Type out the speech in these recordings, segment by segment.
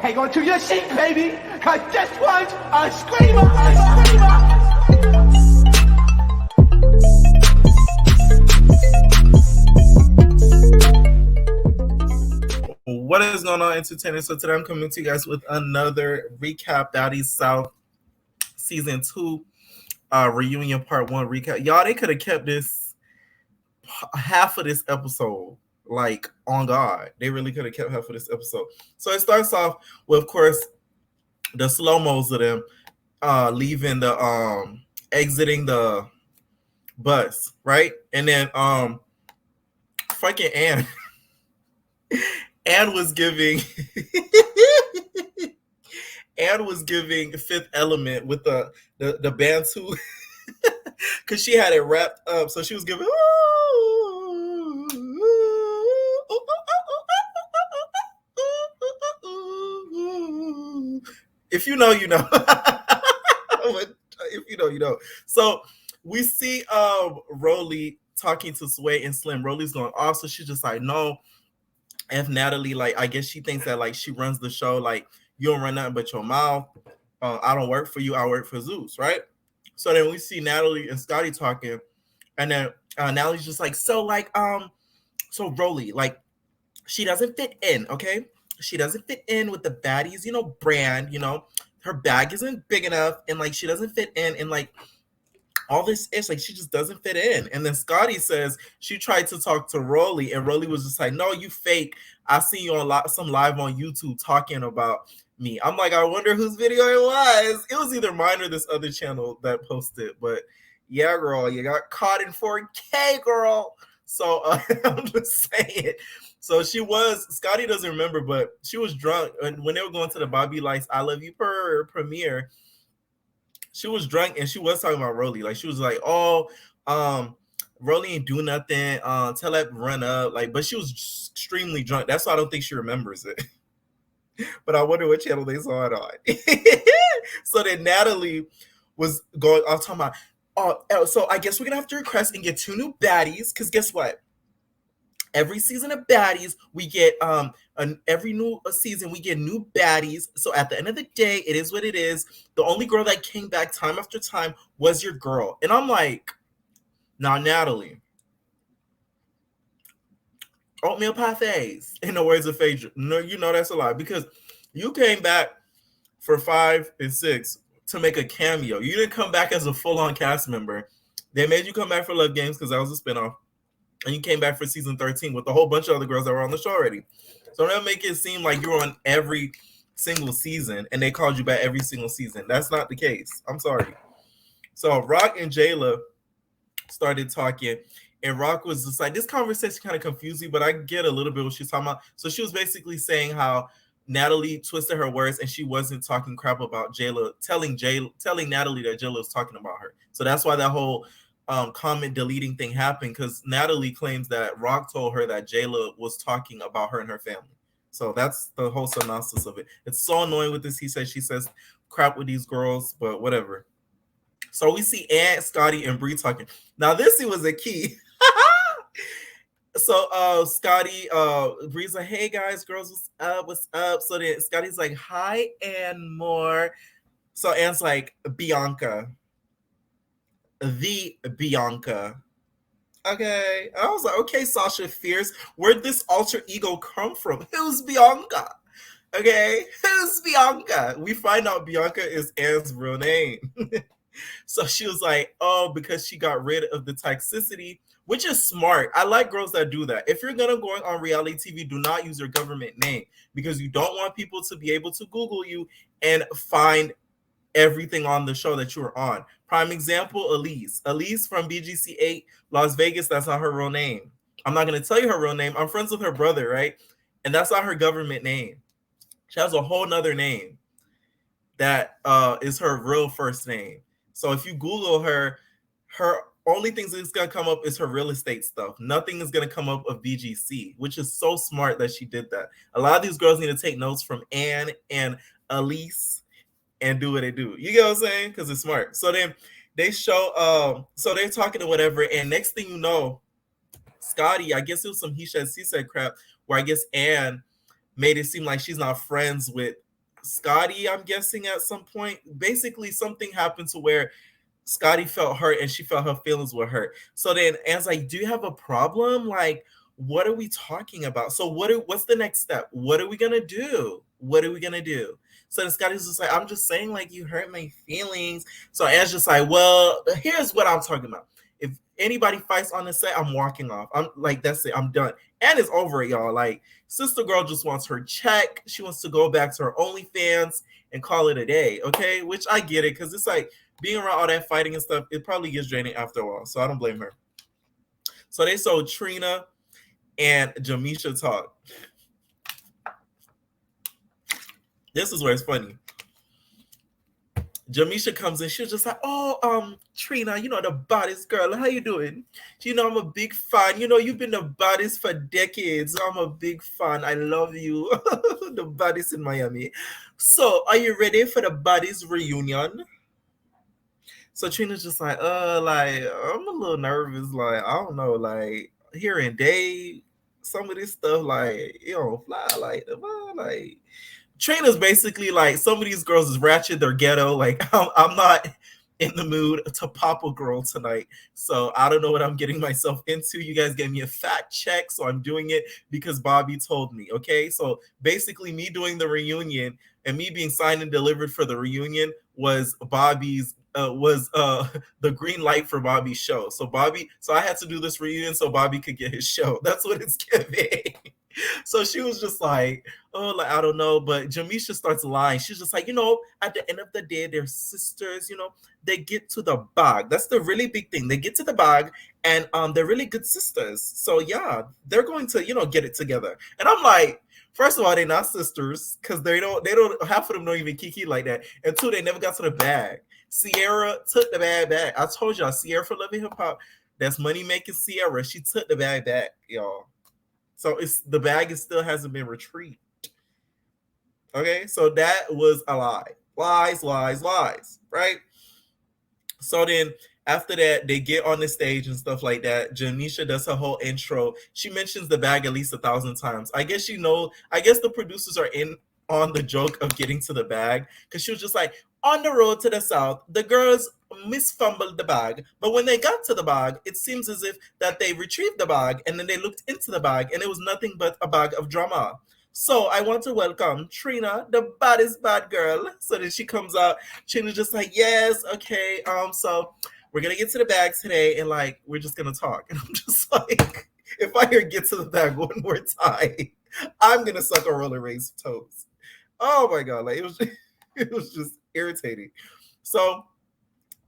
Hang on to your seat, baby, cause this one's a screamer, a screamer. What is going on, entertainers? So today I'm coming to you guys with another recap, Baddies South Season 2 reunion part 1 recap. Y'all, they could have kept this half of this episode, like, on God. They really could have kept half of this episode. So it starts off with, of course, the slow-mos of them leaving the exiting the bus, right? And then fucking Ann Ann was giving Ann was giving Fifth Element with the Bantu because she had it wrapped up, so she was giving. If you know, you know. If you know, you know. So we see Rolly talking to Sway and Slim. Rolly's going off, so she's just like, no. F Natalie, like, I guess she thinks that, like, she runs the show, like, you don't run nothing but your mouth. I don't work for you, I work for Zeus, right? So then we see Natalie and Scotty talking, and then Natalie's just like, so so Rolly, like, she doesn't fit in, okay? She doesn't fit in with the Baddies, brand, her bag isn't big enough, and, like, she doesn't fit in, and, like, all this is like she just doesn't fit in. And then Scotty says she tried to talk to Rolly, and Rolly was just like, no, you fake. I seen you on some live on YouTube talking about me. I'm like, I wonder whose video it was. It was either mine or this other channel that posted. But yeah, girl, you got caught in 4K, girl. So I'm just saying. So Scotty doesn't remember, but she was drunk. And when they were going to the Bobby Lights I Love You premiere, she was drunk and she was talking about Rolly. Like, she was like, oh, Rolly ain't do nothing. Tell that run up. Like, but she was extremely drunk. That's why I don't think she remembers it. But I wonder what channel they saw it on. So then Natalie was going off talking about, oh, so I guess we're gonna have to request and get 2 new baddies. Cause guess what? Every season of Baddies, we get every new season we get new baddies. So at the end of the day, it is what it is. The only girl that came back time after time was your girl. And I'm like, now Natalie, oatmeal parfaits, in the words of Phaedra. No, that's a lie, because you came back for 5 and 6 to make a cameo. You didn't come back as a full-on cast member. They made you come back for Love Games because that was a spinoff. And you came back for season 13 with a whole bunch of other girls that were on the show already. So they'll make it seem like you're on every single season and they called you back every single season. That's not the case. I'm sorry. So Rock and Jayla started talking, and Rock was just like, this conversation kind of confused me, but I get a little bit what she's talking about. So she was basically saying how Natalie twisted her words and she wasn't talking crap about Jayla, telling Natalie that Jayla was talking about her. So that's why that whole comment deleting thing happened, because Natalie claims that Rock told her that Jayla was talking about her and her family. So that's the whole synopsis of it. It's so annoying with this he says, she says crap with these girls, but whatever. So we see Ann, Scotty, and Bree talking. Now this was a key. So Scotty, Bree's like, hey guys, girls, what's up? So then Scotty's like, hi, Ann Moore. So Ann's like, Bianca. The Bianca. Okay. I was like, okay, Sasha Fierce, where'd this alter ego come from? Who's Bianca? Okay, who's Bianca? We find out Bianca is Anne's real name. So she was like, oh, because she got rid of the toxicity, which is smart. I like girls that do that. If you're gonna go on reality TV, do not use your government name, because you don't want people to be able to Google you and find everything on the show that you were on. Prime example, Elise. Elise from BGC 8, Las Vegas, that's not her real name. I'm not going to tell you her real name. I'm friends with her brother, right? And that's not her government name. She has a whole nother name that is her real first name. So if you Google her only things that's going to come up is her real estate stuff. Nothing is going to come up of BGC, which is so smart that she did that. A lot of these girls need to take notes from Ann and Elise and do what they do. You get what I'm saying? Because it's smart. So then they show, so they're talking to whatever, and next thing you know, Scotty, I guess it was some he said, she said crap, where I guess Ann made it seem like she's not friends with Scotty, I'm guessing at some point. Basically, something happened to where Scotty felt hurt and she felt her feelings were hurt. So then Anne's like, do you have a problem? Like, what are we talking about? So what's the next step? What are we gonna do? What are we gonna do? So then Scotty's just like, I'm just saying, like, you hurt my feelings. So Anne's just like, well, here's what I'm talking about. If anybody fights on the set, I'm walking off. I'm like, that's it. I'm done. Anne is over it, y'all. Like, sister girl just wants her check. She wants to go back to her OnlyFans and call it a day. Okay, which I get it, because it's like being around all that fighting and stuff, it probably gets draining after a while. So I don't blame her. So they saw Trina and Jamisha talk. This is where it's funny. Jamisha comes in, she was just like, oh, Trina, you know, the baddest girl. How you doing? You know, I'm a big fan. You know, you've been the baddest for decades. I'm a big fan. I love you. The baddest in Miami. So, are you ready for the Baddies reunion? So Trina's just like, I'm a little nervous. Like, I don't know, like, hearing Dave, some of this stuff, like, you don't fly, like, Trina's basically like, some of these girls is ratchet, they're ghetto. Like, I'm not in the mood to pop a girl tonight. So I don't know what I'm getting myself into. You guys gave me a fact check, so I'm doing it because Bobby told me. Okay. So basically, me doing the reunion and me being signed and delivered for the reunion was Bobby's the green light for Bobby's show. So I had to do this reunion so Bobby could get his show. That's what it's giving. So she was just like, oh, like, I don't know. But Jamisha starts lying. She's just like, you know, at the end of the day, they're sisters, you know, they get to the bag. That's the really big thing. They get to the bag, and they're really good sisters. So yeah, they're going to, you know, get it together. And I'm like, first of all, they're not sisters, because they don't half of them don't even kiki like that. And two, they never got to the bag. Sierra took the bag back. I told y'all, Sierra for Loving Hip Hop, that's money making Sierra. She took the bag back, y'all. So the bag still hasn't been retrieved. Okay, so that was a lie. Lies, lies, lies, right? So then after that, they get on the stage and stuff like that. Janisha does her whole intro. She mentions the bag at least 1,000 times. I guess the producers are in on the joke of getting to the bag, because she was just like, on the road to the south, the girls misfumbled the bag, but when they got to the bag, it seems as if that they retrieved the bag, and then they looked into the bag, and it was nothing but a bag of drama. So I want to welcome Trina, the baddest bad girl. So then she comes out. Trina's just like, yes, okay. So we're gonna get to the bag today, and like, we're just gonna talk. And I'm just like, if I hear get to the bag one more time, I'm gonna suck a roller race toes. Oh my god, like, it was just irritating. So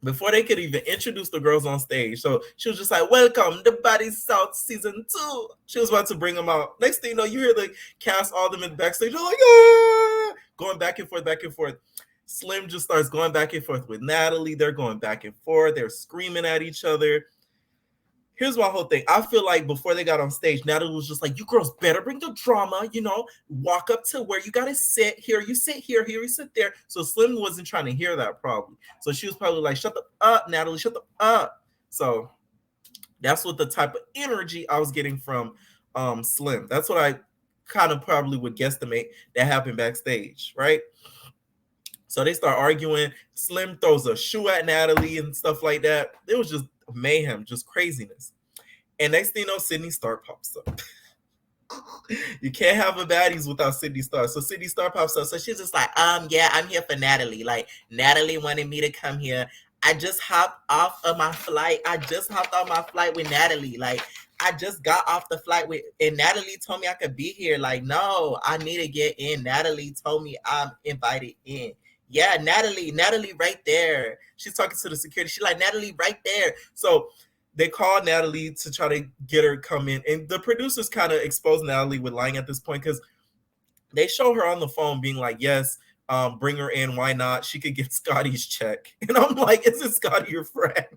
before they could even introduce the girls on stage, so she was just like, welcome to Baddies South season 2. She was about to bring them out. Next thing you know, you hear the cast, all them in the backstage, they're like, ah! Going back and forth, back and forth. Slim just starts going back and forth with Natalie. They're going back and forth. They're screaming at each other. Here's my whole thing. I feel like before they got on stage, Natalie was just like, you girls better bring the drama, you know, walk up to where you got to sit. Here you sit here you sit there. So Slim wasn't trying to hear that probably. So she was probably like, shut the up, Natalie, shut the up. So that's what the type of energy I was getting from Slim. That's what I kind of probably would guesstimate that happened backstage, right? So they start arguing. Slim throws a shoe at Natalie and stuff like that. It was just mayhem, just craziness. And next thing you know, Sydney Star pops up. You can't have a baddies without Sydney Star. So Sydney Star pops up. So she's just like, yeah, I'm here for Natalie. Like, Natalie wanted me to come here. I just hopped off of my flight. I just hopped on my flight with Natalie. Like, I just got off the flight and Natalie told me I could be here. Like, no, I need to get in. Natalie told me I'm invited in. Yeah, Natalie right there. She's talking to the security. She's like, Natalie right there. So they call Natalie to try to get her come in. And the producers kind of expose Natalie with lying at this point, because they show her on the phone being like, yes, bring her in. Why not? She could get Scotty's check. And I'm like, isn't Scotty your friend?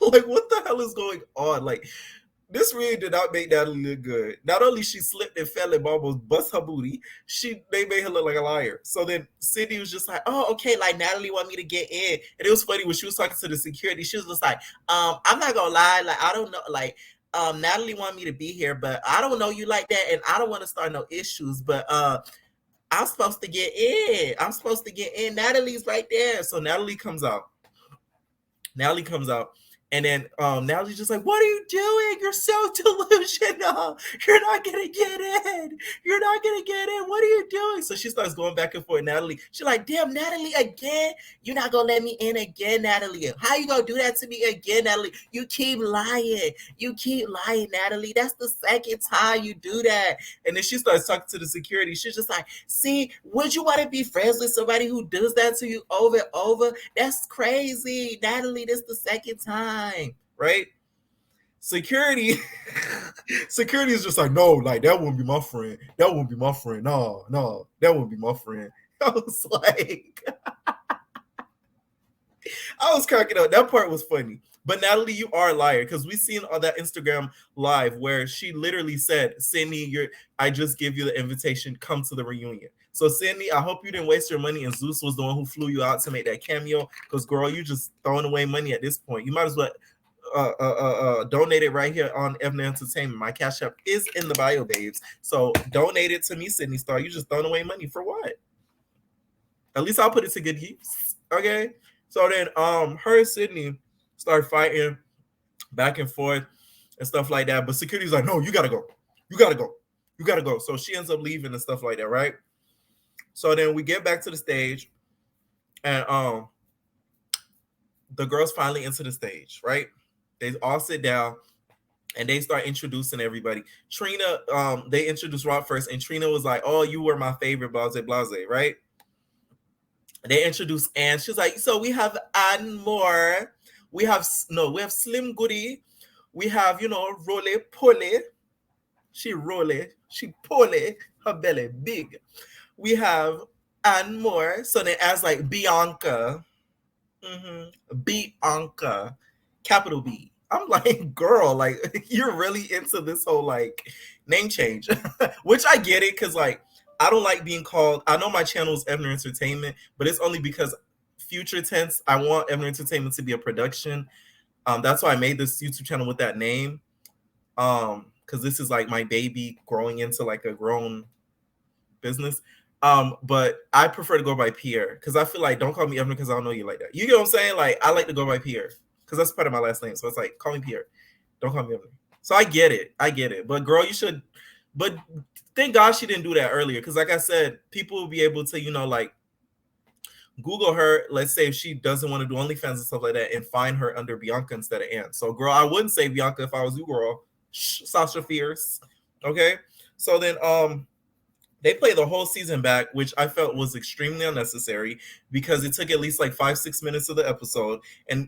Like, what the hell is going on? Like, this really did not make Natalie look good. Not only she slipped and fell and almost bust her booty, they made her look like a liar. So then Sydney was just like, oh, okay, like, Natalie want me to get in. And it was funny when she was talking to the security, she was just like, I'm not gonna lie, like, I don't know, like, Natalie want me to be here, but I don't know you like that, and I don't want to start no issues, but I'm supposed to get in. I'm supposed to get in. Natalie's right there. So Natalie comes out. Natalie comes out. And then Natalie's just like, what are you doing? You're so delusional. You're not going to get in. You're not going to get in. What are you doing? So she starts going back and forth. Natalie, she's like, damn, Natalie, again? You're not going to let me in again, Natalie. How you going to do that to me again, Natalie? You keep lying. You keep lying, Natalie. That's the second time you do that. And then she starts talking to the security. She's just like, see, would you want to be friends with somebody who does that to you over and over? That's crazy. Natalie, this is the second time. Right? Security security is just like, no, like that wouldn't be my friend. That wouldn't be my friend. No, that wouldn't be my friend. I was like, I was cracking up. That part was funny. But Natalie, you are a liar, because we seen on that Instagram live where she literally said, Sydney, I just give you the invitation, come to the reunion. So Sydney, I hope you didn't waste your money and Zeus was the one who flew you out to make that cameo, because girl, you just throwing away money at this point. You might as well donate it right here on Evna Entertainment. My cash app is in the bio, babes. So donate it to me, Sydney Star. You just throwing away money for what? At least I'll put it to good use. Okay. So then her and Sydney start fighting back and forth and stuff like that. But security's like, no, you gotta go. You gotta go. You gotta go. So she ends up leaving and stuff like that, right? So then we get back to the stage, and the girls finally enter the stage, right? They all sit down and they start introducing everybody. Trina, they introduced Rob first, and Trina was like, oh, you were my favorite, blase, blase, right? They introduced Ann. She's like, so we have Ann Moore. We have Slim Goody. We have, Role Pole. She role, she pole, her belly big. We have Ann Moore. So then as like Bianca. Bianca. Capital B. I'm like, girl, like, you're really into this whole like name change. Which I get it, because like I don't like being called. I know my channel is Evner Entertainment, but it's only because future tense, I want Evner Entertainment to be a production. That's why I made this YouTube channel with that name. Because this is like my baby growing into like a grown business. But I prefer to go by Pierre, because I feel like, don't call me Evner because I don't know you like that. You get what I'm saying? Like, I like to go by Pierre because that's part of my last name. So it's like, call me Pierre. Don't call me Evner. So I get it. But girl, you should. But thank God she didn't do that earlier, because like I said, people will be able to, like, Google her, let's say if she doesn't want to do OnlyFans and stuff like that, and find her under Bianca instead of Ann. So girl, I wouldn't say Bianca if I was you, girl. Sasha Fierce. Okay. So then they play the whole season back, which I felt was extremely unnecessary, because it took at least like 5-6 minutes of the episode. And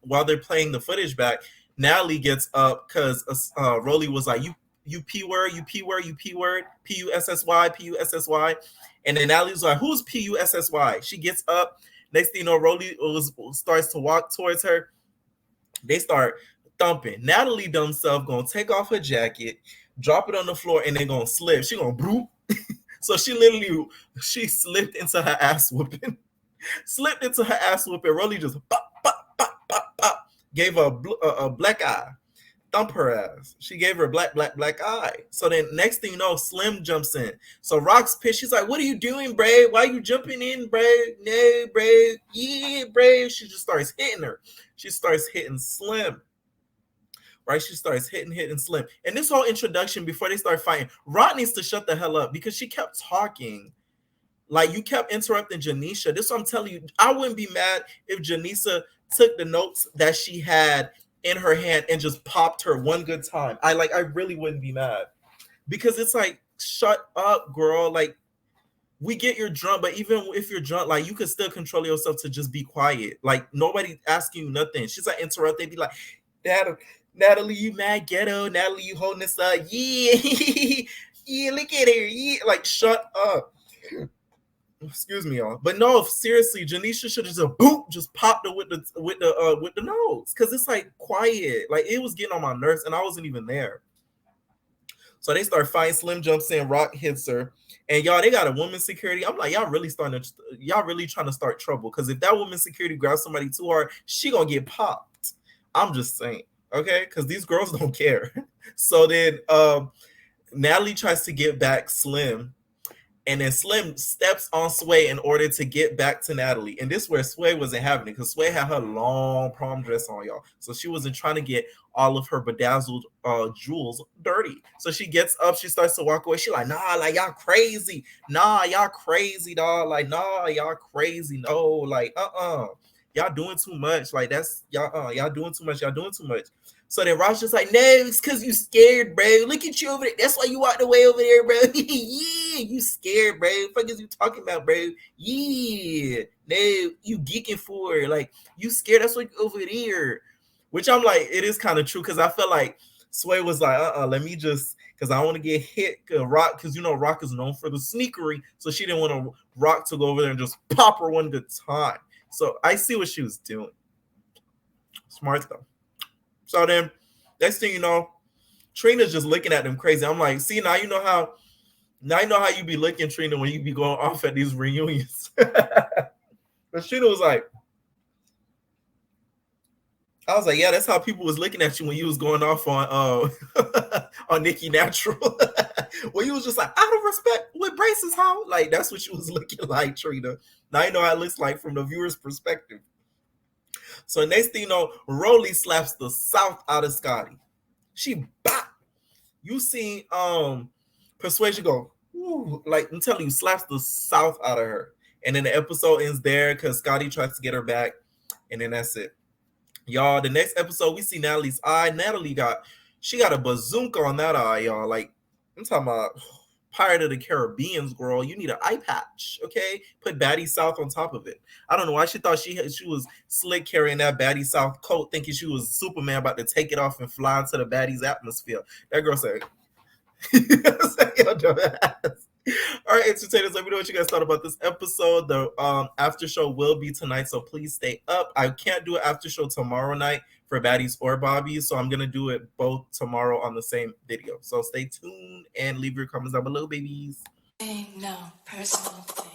while they're playing the footage back, Natalie gets up because Rolly was like, you P word, P-U-S-S-Y. And then Natalie's like, who's P-U-S-S-Y? She gets up. Next thing you know, Rolly starts to walk towards her. They start thumping. Natalie dumb self gonna take off her jacket, drop it on the floor, and then gonna slip. She gonna broop. So she slipped into her ass whooping. Rolly just pop, pop, pop, pop, pop. Gave her a black eye. Thump her ass. She gave her a black eye. So then next thing you know, Slim jumps in. So Rock's pissed. She's like, what are you doing, Brave? Why are you jumping in, Brave? No, Brave. Yeah, Brave. She just starts hitting her. She starts hitting Slim. Right? She starts hitting Slim. And this whole introduction, before they start fighting, Rock needs to shut the hell up, because she kept talking. Like, you kept interrupting Janisha. This is what I'm telling you. I wouldn't be mad if Janisha took the notes that she had in her hand and just popped her one good time. I really wouldn't be mad, because it's like, shut up, girl. Like, we get you're drunk, but even if you're drunk, like, you could still control yourself to just be quiet. Like, nobody asking you nothing. She's like, interrupt. They be like, Natalie, you mad ghetto. Natalie, you holding this up. Yeah. Yeah, look at her. Yeah. Like, shut up. Excuse me, y'all. But no, seriously, Janisha should have just popped her with the nose, because it's like quiet. Like, it was getting on my nerves, and I wasn't even there. So they start fighting. Slim jumps in, Rock hits her, and y'all, they got a woman security. I'm like, y'all really trying to start trouble, because if that woman security grabs somebody too hard, she gonna get popped. I'm just saying, okay, because these girls don't care. So then Natalie tries to get back Slim. And then Slim steps on Sway in order to get back to Natalie. And this is where Sway wasn't having it because Sway had her long prom dress on, y'all. So she wasn't trying to get all of her bedazzled jewels dirty. So she gets up, she starts to walk away. She like, nah, like y'all crazy. Nah, y'all crazy, dog. Like, nah, y'all crazy. No, like, y'all doing too much. Like that's y'all doing too much. Y'all doing too much. So then Ross just like, no, it's because you scared, bro. Look at you over there. That's why you walked away over there, bro. Yeah, you scared, bro. What the fuck is you talking about, bro? Yeah, no, you geeking for it. Like, you scared. That's why you over there. Which I'm like, it is kind of true because I feel like Sway was like, let me just, because I want to get hit. Rock, because you know Rock is known for the sneakery. So she didn't want Rock to go over there and just pop her one good time. So I see what she was doing. Smart though. So then, next thing you know, Trina's just looking at them crazy. I'm like, see, now you know how you be looking, Trina, when you be going off at these reunions. But Trina was like, I was like, yeah, that's how people was looking at you when you was going off on on Nicki Natural. When you was just like, out of respect with braces, how? Like, that's what you was looking like, Trina. Now you know how it looks like from the viewer's perspective. So next thing you know, Rolly slaps the South out of Scotty. She bop. You see Persuasion go, ooh, like I'm telling you, slaps the South out of her. And then the episode ends there because Scotty tries to get her back. And then that's it. Y'all, the next episode, we see Natalie's eye. Natalie got a bazooka on that eye, y'all. Like, I'm talking about Pirate of the Caribbean's girl. You need an eye patch, okay? Put Baddie South on top of it. I don't know why she thought she was slick carrying that Baddie South coat, thinking she was Superman about to take it off and fly into the Baddie's atmosphere. That girl said, all right, entertainers, let me know what you guys thought about this episode. The after show will be tonight, so please stay up. I can't do an after show tomorrow night for Baddies or Bobbies, so I'm gonna do it both tomorrow on the same video. So stay tuned and leave your comments down below, babies. Ain't no personal thing.